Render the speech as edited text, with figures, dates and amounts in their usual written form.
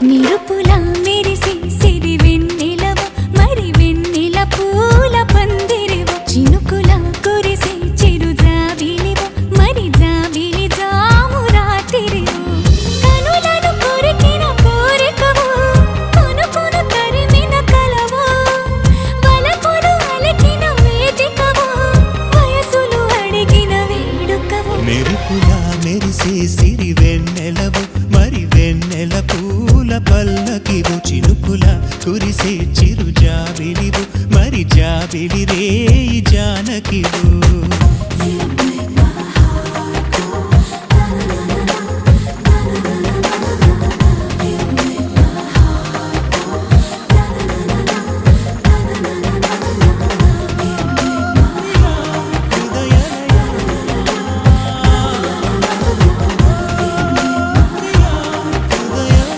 నిరుపుల మెరిసి సిరి వెన్నెలవ మరి వెన్నెల పూల పందిరివ చినుకుల కురిసి చిరు జాబిలివ మరి జాబిలి జాము రాత్రివ కనులను కొరికిన కోరికవు కొనుకొను తరిమిన కలవు వలపులు అలికిన వేదికవు వయసులు అడిగిన వేడుకవు మెరుపుల మెరిసే సిరి వెన్నెలవు మరి వెన్నెల పూల పల్లకివు చినుకుల కురిసే చిరు జాబిలివు మరి జాబిలి రేయి జానకివు